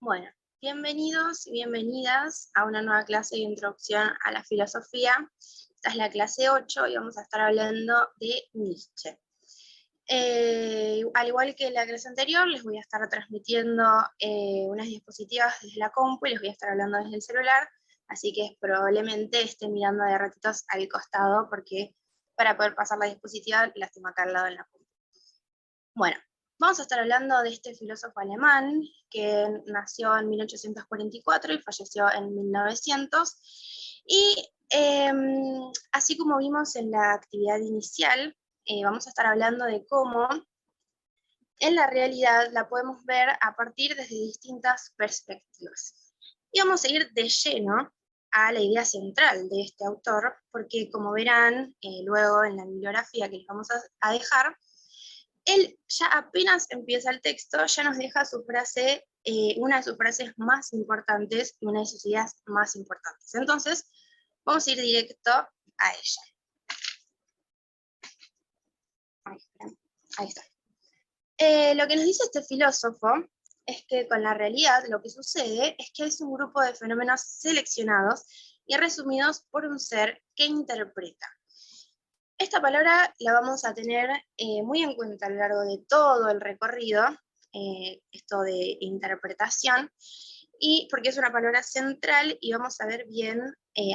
Bueno, bienvenidos y bienvenidas a una nueva clase de introducción a la filosofía. Esta es la clase 8 y vamos a estar hablando de Nietzsche. Al igual que la clase anterior, les voy a estar transmitiendo unas diapositivas desde la compu y les voy a estar hablando desde el celular, así que probablemente esté mirando de ratitos al costado porque para poder pasar la diapositiva las tengo acá al lado en la compu. Bueno, vamos a estar hablando de este filósofo alemán que nació en 1844 y falleció en 1900. Y así como vimos en la actividad inicial, vamos a estar hablando de cómo en la realidad la podemos ver a partir desde distintas perspectivas. Y vamos a ir de lleno a la idea central de este autor, porque como verán luego en la bibliografía que les vamos a dejar, él ya apenas empieza el texto, ya nos deja su frase, una de sus frases más importantes y una de sus ideas más importantes. Entonces, vamos a ir directo a ella. Ahí está. Lo que nos dice este filósofo es que con la realidad lo que sucede es que es un grupo de fenómenos seleccionados y resumidos por un ser que interpreta. Esta palabra la vamos a tener muy en cuenta a lo largo de todo el recorrido, esto de interpretación, y porque es una palabra central y vamos a ver bien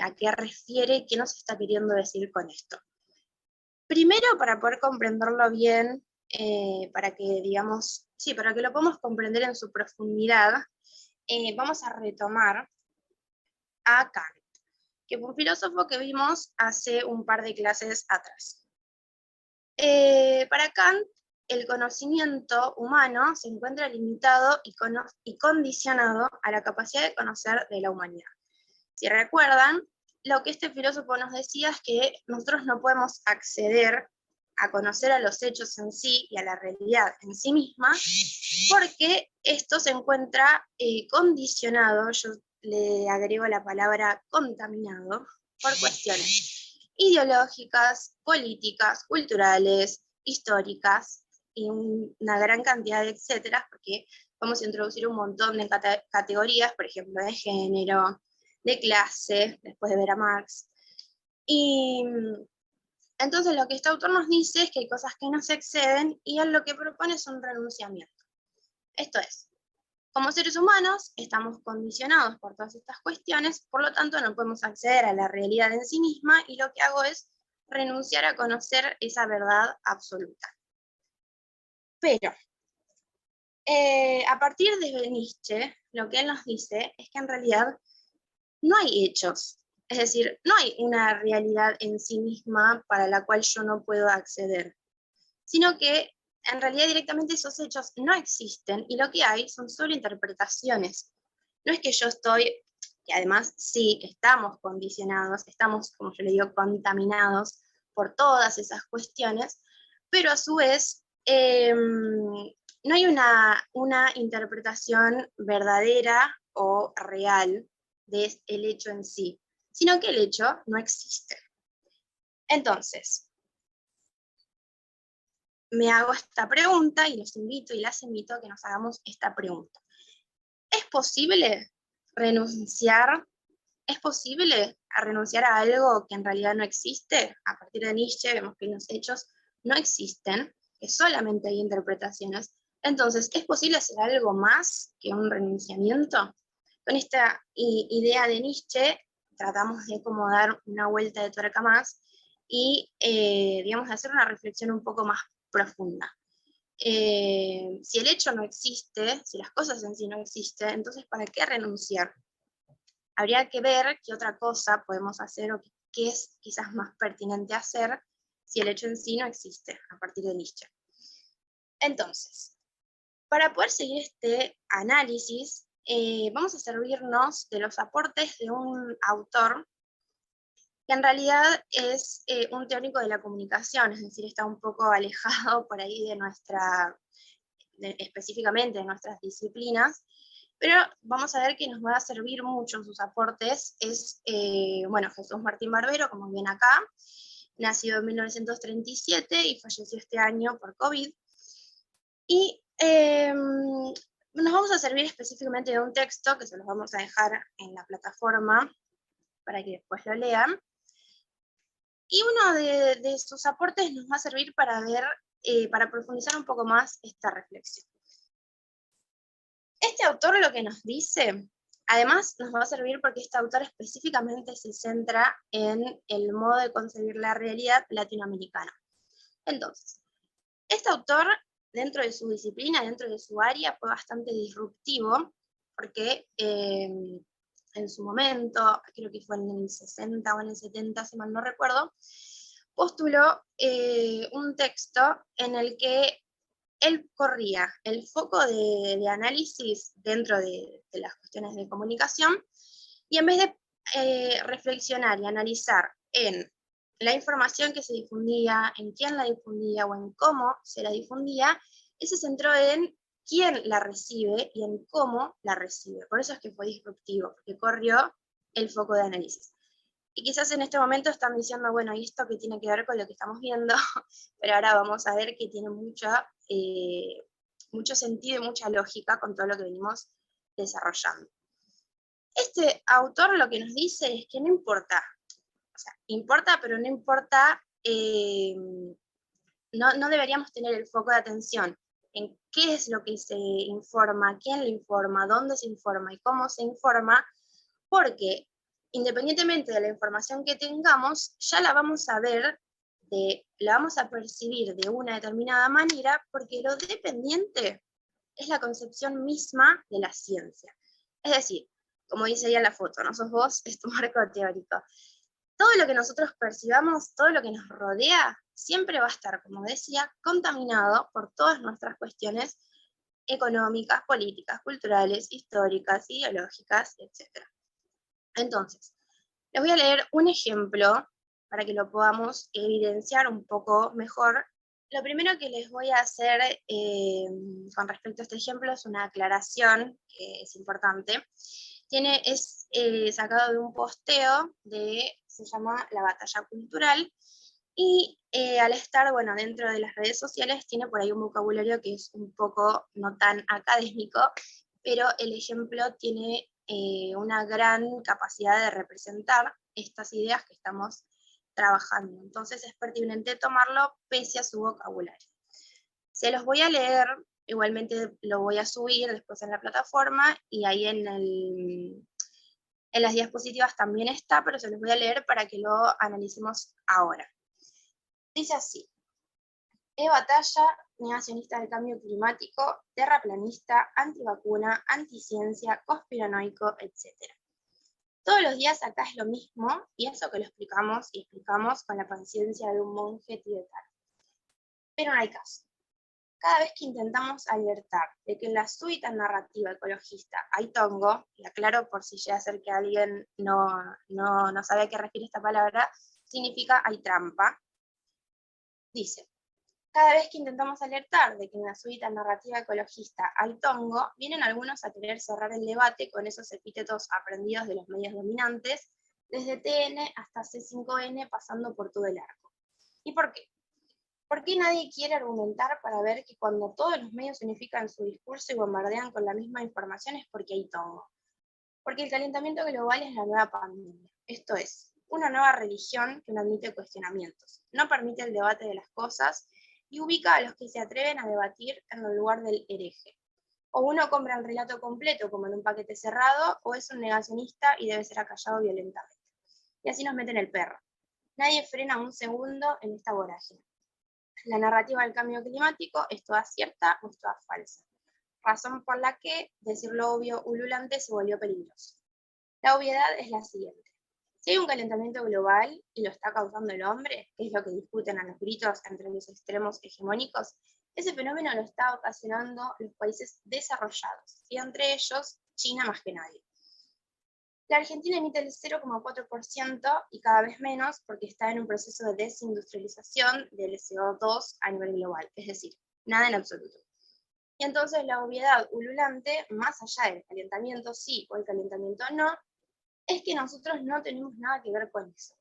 a qué refiere, qué nos está queriendo decir con esto. Primero, para poder comprenderlo bien, para que digamos, sí, para que lo podamos comprender en su profundidad, vamos a retomar a Kant, que fue un filósofo que vimos hace un par de clases atrás. Para Kant, el conocimiento humano se encuentra limitado y condicionado a la capacidad de conocer de la humanidad. Si recuerdan, lo que este filósofo nos decía es que nosotros no podemos acceder a conocer a los hechos en sí y a la realidad en sí misma, porque esto se encuentra condicionado, yo le agrego la palabra contaminado, por cuestiones ideológicas, políticas, culturales, históricas, y una gran cantidad de etcétera, porque vamos a introducir un montón de categorías, por ejemplo, de género, de clase, después de ver a Marx. Y entonces lo que este autor nos dice es que hay cosas que no se exceden y él lo que propone es un renunciamiento. Esto es, como seres humanos estamos condicionados por todas estas cuestiones, por lo tanto no podemos acceder a la realidad en sí misma y lo que hago es renunciar a conocer esa verdad absoluta. Pero a partir de Nietzsche, lo que él nos dice es que en realidad no hay hechos, es decir, no hay una realidad en sí misma para la cual yo no puedo acceder, sino que en realidad directamente esos hechos no existen y lo que hay son solo interpretaciones. No es que yo estoy, que además sí, que estamos condicionados, estamos, como yo le digo, contaminados por todas esas cuestiones, pero a su vez no hay una interpretación verdadera o real del hecho en sí, sino que el hecho no existe. Entonces, me hago esta pregunta y los invito y las invito a que nos hagamos esta pregunta. ¿Es posible renunciar? ¿Es posible renunciar a algo que en realidad no existe? A partir de Nietzsche vemos que los hechos no existen, que solamente hay interpretaciones. Entonces, ¿es posible hacer algo más que un renunciamiento? Con esta idea de Nietzsche tratamos de como dar una vuelta de tuerca más y, digamos, hacer una reflexión un poco más profunda. Si el hecho no existe, si las cosas en sí no existen, entonces ¿para qué renunciar? Habría que ver qué otra cosa podemos hacer o qué es quizás más pertinente hacer si el hecho en sí no existe, a partir de Nietzsche. Entonces, para poder seguir este análisis, vamos a servirnos de los aportes de un autor que en realidad es un teórico de la comunicación, es decir, está un poco alejado por ahí de específicamente de nuestras disciplinas, pero vamos a ver que nos va a servir mucho en sus aportes. Es, bueno, Jesús Martín Barbero, como ven acá, nacido en 1937 y falleció este año por COVID. Y nos vamos a servir específicamente de un texto que se los vamos a dejar en la plataforma para que después lo lean. Y uno de sus aportes nos va a servir para ver, para profundizar un poco más esta reflexión. Este autor lo que nos dice, además nos va a servir porque este autor específicamente se centra en el modo de concebir la realidad latinoamericana. Entonces, este autor, dentro de su disciplina, dentro de su área, fue bastante disruptivo, porque en su momento, creo que fue en el 60 o en el 70, si mal no recuerdo, postuló un texto en el que él corría el foco de análisis dentro de las cuestiones de comunicación, y en vez de reflexionar y analizar en la información que se difundía, en quién la difundía o en cómo se la difundía, él se centró en quién la recibe y en cómo la recibe. Por eso es que fue disruptivo, porque corrió el foco de análisis. Y quizás en este momento están diciendo, bueno, ¿y esto qué tiene que ver con lo que estamos viendo? Pero ahora vamos a ver que tiene mucho sentido y mucha lógica con todo lo que venimos desarrollando. Este autor lo que nos dice es que no importa, o sea, importa, pero no importa, no deberíamos tener el foco de atención en qué es lo que se informa, quién lo informa, dónde se informa y cómo se informa, porque independientemente de la información que tengamos, ya la vamos a ver, la vamos a percibir de una determinada manera, porque lo dependiente es la concepción misma de la ciencia. Es decir, como dice ahí en la foto, no sos vos, es tu marco teórico. Todo lo que nosotros percibamos, todo lo que nos rodea, siempre va a estar, como decía, contaminado por todas nuestras cuestiones económicas, políticas, culturales, históricas, ideológicas, etc. Entonces, les voy a leer un ejemplo para que lo podamos evidenciar un poco mejor. Lo primero que les voy a hacer con respecto a este ejemplo es una aclaración que es importante. Es sacado de un posteo se llama La Batalla Cultural, y al estar, bueno, dentro de las redes sociales tiene por ahí un vocabulario que es un poco no tan académico, pero el ejemplo tiene una gran capacidad de representar estas ideas que estamos trabajando. Entonces es pertinente tomarlo pese a su vocabulario. Se los voy a leer, igualmente lo voy a subir después en la plataforma, y ahí en las diapositivas también está, pero se los voy a leer para que lo analicemos ahora. Dice así: Batalla, negacionista del cambio climático, terraplanista, antivacuna, anticiencia, conspiranoico, etc. Todos los días acá es lo mismo, y eso que lo explicamos y explicamos con la paciencia de un monje tibetano. Pero no hay caso. Cada vez que intentamos alertar de que en la súbita narrativa ecologista hay tongo, y aclaro por si llega a ser que alguien no sabe a qué refiere esta palabra, significa hay trampa. Dice: cada vez que intentamos alertar de que en la súbita narrativa ecologista hay tongo, vienen algunos a querer cerrar el debate con esos epítetos aprendidos de los medios dominantes, desde TN hasta C5N, pasando por todo el arco. ¿Y por qué? ¿Por qué nadie quiere argumentar para ver que cuando todos los medios unifican su discurso y bombardean con la misma información es porque hay tongo? Porque el calentamiento global es la nueva pandemia. Esto es, una nueva religión que no admite cuestionamientos, no permite el debate de las cosas y ubica a los que se atreven a debatir en el lugar del hereje. O uno compra el relato completo como en un paquete cerrado, o es un negacionista y debe ser acallado violentamente. Y así nos meten el perro. Nadie frena un segundo en esta vorágine. La narrativa del cambio climático es toda cierta o es toda falsa. Razón por la que decir lo obvio ululante se volvió peligroso. La obviedad es la siguiente: si hay un calentamiento global y lo está causando el hombre, que es lo que discuten a los gritos entre los extremos hegemónicos, ese fenómeno lo está ocasionando los países desarrollados, y entre ellos China más que nadie. La Argentina emite el 0,4% y cada vez menos porque está en un proceso de desindustrialización del CO2 a nivel global, es decir, nada en absoluto. Y entonces la obviedad ululante, más allá del calentamiento sí o el calentamiento no, es que nosotros no tenemos nada que ver con eso.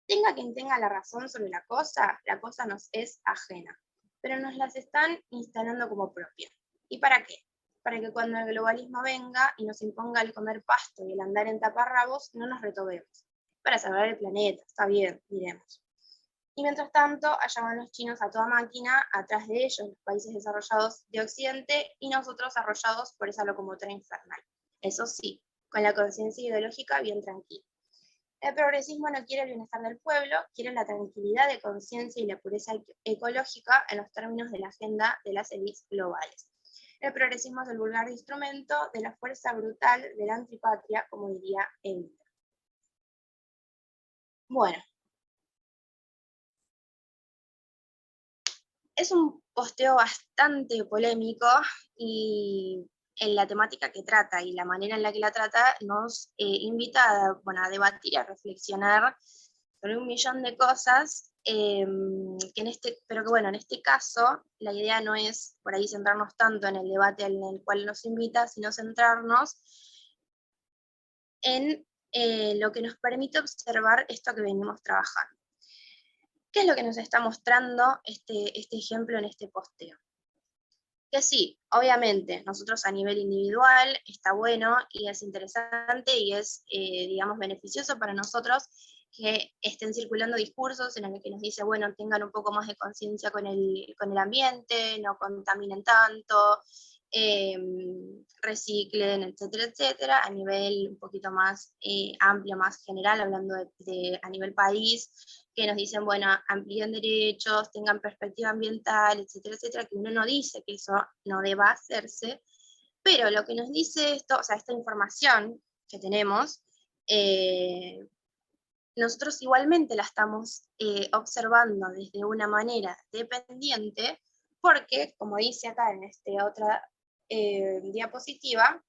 Tenga quien tenga la razón sobre la cosa nos es ajena, pero nos las están instalando como propia. ¿Y para qué? para que cuando el globalismo venga y nos imponga el comer pasto y el andar en taparrabos, no nos retobemos. Para salvar el planeta, está bien, diremos. Y mientras tanto, allá van los chinos a toda máquina, atrás de ellos los países desarrollados de Occidente y nosotros arrollados por esa locomotora infernal. Eso sí, con la conciencia ideológica bien tranquila. El progresismo no quiere el bienestar del pueblo, quiere la tranquilidad de conciencia y la pureza ecológica en los términos de la agenda de las élites globales. El progresismo es el vulgar instrumento de la fuerza brutal de la antipatria, como diría Evita. Bueno, es un posteo bastante polémico y en la temática que trata y la manera en la que la trata nos invita a debatir y a reflexionar sobre un millón de cosas, pero que bueno, en este caso la idea no es por ahí centrarnos tanto en el debate en el cual nos invita, sino centrarnos en lo que nos permite observar esto que venimos trabajando. ¿Qué es lo que nos está mostrando este ejemplo en este posteo? Que sí, obviamente, nosotros a nivel individual está bueno y es interesante y es, digamos, beneficioso para nosotros que estén circulando discursos en los que nos dice, bueno, tengan un poco más de conciencia con el ambiente, no contaminen tanto, reciclen, etcétera, etcétera, a nivel un poquito más amplio, más general, hablando a nivel país, que nos dicen, bueno, amplíen derechos, tengan perspectiva ambiental, etcétera, etcétera, que uno no dice que eso no deba hacerse, pero lo que nos dice esto, o sea, esta información que tenemos, nosotros igualmente la estamos observando desde una manera dependiente, porque, como dice acá en esta otra diapositiva,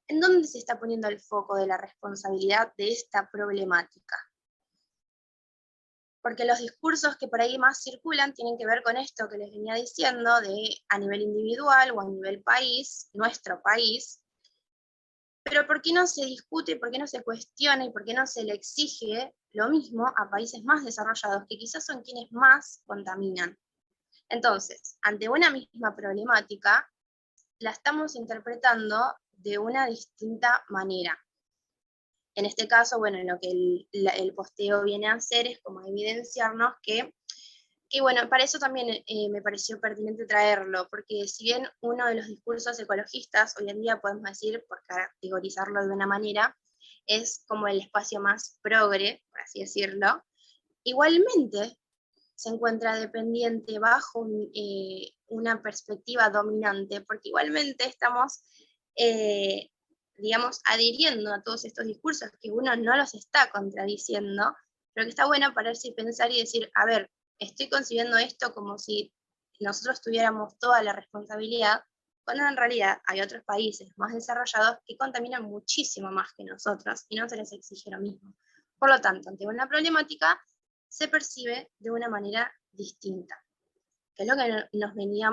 ¿en dónde se está poniendo el foco de la responsabilidad de esta problemática? Porque los discursos que por ahí más circulan tienen que ver con esto que les venía diciendo, de a nivel individual o a nivel país, nuestro país, pero ¿por qué no se discute, por qué no se cuestiona y por qué no se le exige lo mismo a países más desarrollados, que quizás son quienes más contaminan? Entonces, ante una misma problemática, la estamos interpretando de una distinta manera. En este caso, bueno, lo que el posteo viene a hacer es como evidenciarnos que bueno, para eso también me pareció pertinente traerlo, porque si bien uno de los discursos ecologistas, hoy en día podemos decir, por categorizarlo de una manera, es como el espacio más progre, por así decirlo, igualmente se encuentra dependiente bajo una perspectiva dominante, porque igualmente estamos, digamos, adhiriendo a todos estos discursos que uno no los está contradiciendo, pero que está bueno pararse y pensar y decir, a ver, estoy concibiendo esto como si nosotros tuviéramos toda la responsabilidad, cuando en realidad hay otros países más desarrollados que contaminan muchísimo más que nosotros y no se les exige lo mismo. Por lo tanto, ante una problemática, se percibe de una manera distinta, que es lo que nos venía,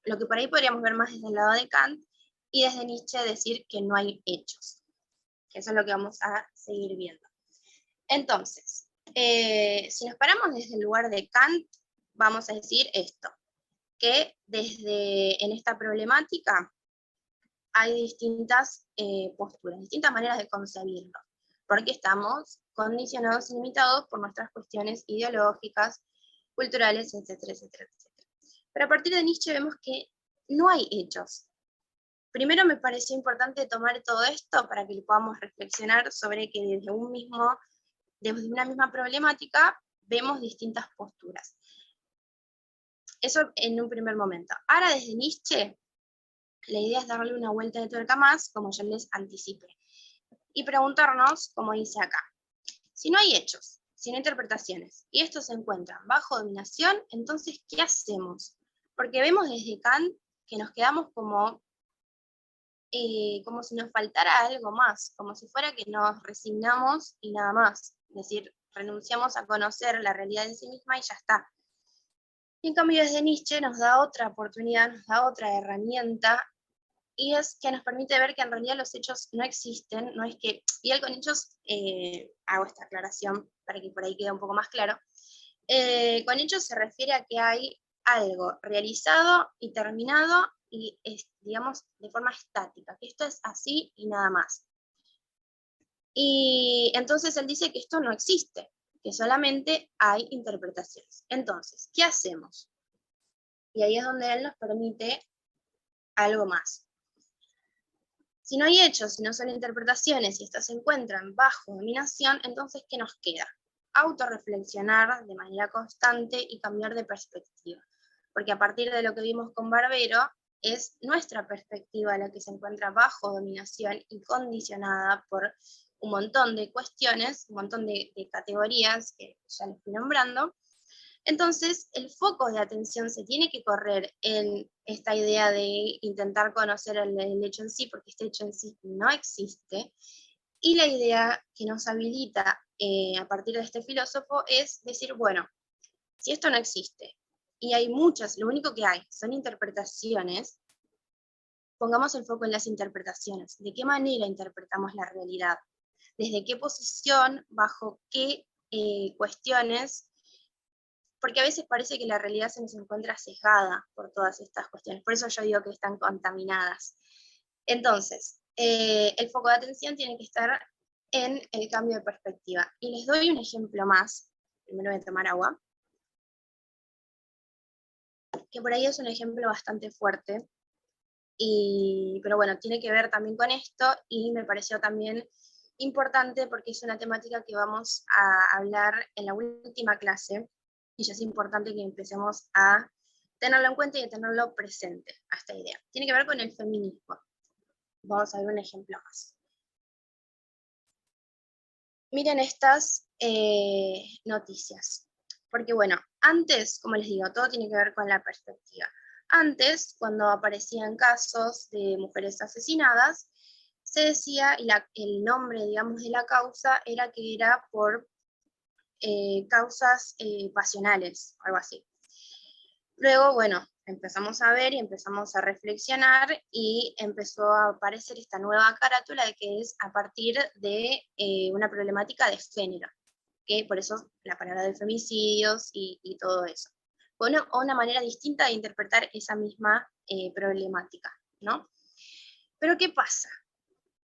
lo que por ahí podríamos ver más desde el lado de Kant, y desde Nietzsche decir que no hay hechos, que eso es lo que vamos a seguir viendo. Entonces, si nos paramos desde el lugar de Kant, vamos a decir esto, que en esta problemática hay distintas posturas, distintas maneras de concebirlo, porque estamos condicionados y limitados por nuestras cuestiones ideológicas, culturales, etcétera, etcétera, etcétera. Pero a partir de Nietzsche vemos que no hay hechos. Primero me pareció importante tomar todo esto para que podamos reflexionar sobre que desde una misma problemática vemos distintas posturas. Eso en un primer momento. Ahora desde Nietzsche, la idea es darle una vuelta de tuerca más, como ya les anticipé, y preguntarnos, como dice acá, si no hay hechos, si no hay interpretaciones, y estos se encuentran bajo dominación, entonces, ¿qué hacemos? Porque vemos desde Kant que nos quedamos como si nos faltara algo más, como si fuera que nos resignamos y nada más, es decir, renunciamos a conocer la realidad en sí misma y ya está. Y en cambio desde Nietzsche nos da otra oportunidad, nos da otra herramienta, y es que nos permite ver que en realidad los hechos no existen, no es que, y él con hechos, hago esta aclaración para que por ahí quede un poco más claro, con hechos se refiere a que hay algo realizado y terminado y digamos, de forma estática, que esto es así y nada más. Y entonces él dice que esto no existe, que solamente hay interpretaciones. Entonces, ¿qué hacemos? Y ahí es donde él nos permite algo más. Si no hay hechos, si no son interpretaciones y estas se encuentran bajo dominación, entonces, ¿qué nos queda? Autorreflexionar de manera constante y cambiar de perspectiva. Porque a partir de lo que vimos con Barbero, es nuestra perspectiva la que se encuentra bajo dominación y condicionada por un montón de cuestiones, un montón de categorías que ya les fui nombrando. Entonces, el foco de atención se tiene que correr en esta idea de intentar conocer el hecho en sí, porque este hecho en sí no existe, y la idea que nos habilita a partir de este filósofo es decir, bueno, si esto no existe, y hay muchas, lo único que hay son interpretaciones, pongamos el foco en las interpretaciones. ¿De qué manera interpretamos la realidad? ¿Desde qué posición, bajo qué cuestiones? Porque a veces parece que la realidad se nos encuentra sesgada por todas estas cuestiones. Por eso yo digo que están contaminadas. Entonces, el foco de atención tiene que estar en el cambio de perspectiva. Y les doy un ejemplo más. Primero voy a tomar agua. Que por ahí es un ejemplo bastante fuerte. Pero bueno, tiene que ver también con esto y me pareció también importante porque es una temática que vamos a hablar en la última clase y ya es importante que empecemos a tenerlo en cuenta y a tenerlo presente a esta idea. Tiene que ver con el feminismo. Vamos a ver un ejemplo más. Miren estas noticias. Porque bueno, antes, como les digo, todo tiene que ver con la perspectiva. Antes, cuando aparecían casos de mujeres asesinadas, se decía, y el nombre, digamos, de la causa era que era por causas pasionales, algo así. Luego, bueno, empezamos a ver y empezamos a reflexionar y empezó a aparecer esta nueva carátula de que es a partir de una problemática de género, que por eso la palabra de femicidios y todo eso. Bueno, una manera distinta de interpretar esa misma problemática, ¿no? Pero ¿qué pasa?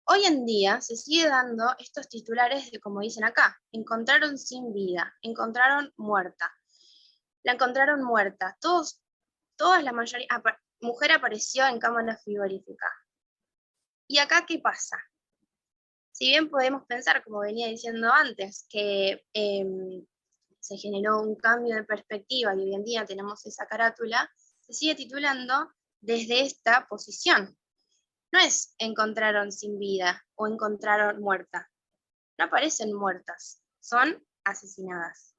Hoy en día se sigue dando estos titulares de, como dicen acá, encontraron sin vida, encontraron muerta, la encontraron muerta, todas la mayoría, mujer apareció en cámara frigorífica. ¿Y acá qué pasa? Si bien podemos pensar, como venía diciendo antes, que se generó un cambio de perspectiva y hoy en día tenemos esa carátula, se sigue titulando desde esta posición. No es encontraron sin vida o encontraron muerta. No aparecen muertas, son asesinadas.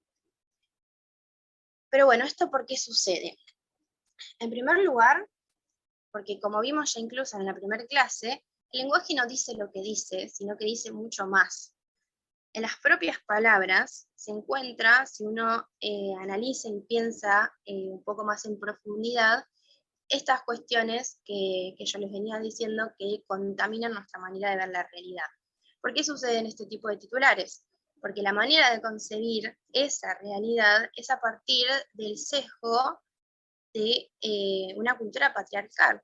Pero bueno, ¿esto por qué sucede? En primer lugar, porque como vimos ya incluso en la primera clase, el lenguaje no dice lo que dice, sino que dice mucho más. En las propias palabras se encuentra, si uno analiza y piensa un poco más en profundidad, estas cuestiones que yo les venía diciendo que contaminan nuestra manera de ver la realidad. ¿Por qué suceden este tipo de titulares? Porque la manera de concebir esa realidad es a partir del sesgo de una cultura patriarcal,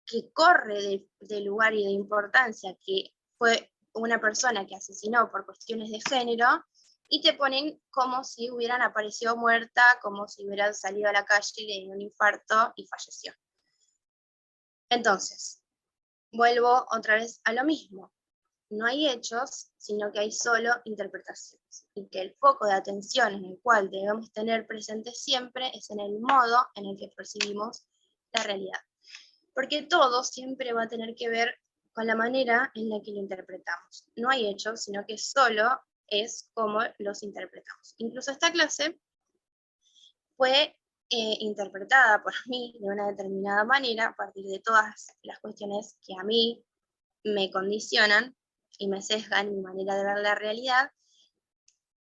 que corre de lugar y de importancia, que fue una persona que asesinó por cuestiones de género, y te ponen como si hubieran aparecido muerta, como si hubieran salido a la calle de un infarto y falleció. Entonces, vuelvo otra vez a lo mismo. No hay hechos, sino que hay solo interpretaciones. Y que el foco de atención en el cual debemos tener presente siempre es en el modo en el que percibimos la realidad. Porque todo siempre va a tener que ver con la manera en la que lo interpretamos. No hay hechos, sino que solo es cómo los interpretamos. Incluso esta clase fue interpretada por mí de una determinada manera a partir de todas las cuestiones que a mí me condicionan y me sesgan mi manera de ver la realidad,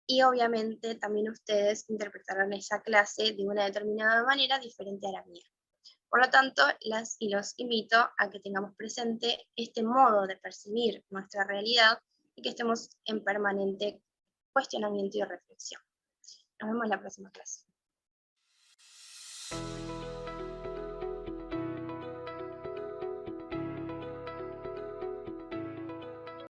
y obviamente también ustedes interpretarán esa clase de una determinada manera diferente a la mía. Por lo tanto, las y los invito a que tengamos presente este modo de percibir nuestra realidad y que estemos en permanente cuestionamiento y reflexión. Nos vemos en la próxima clase.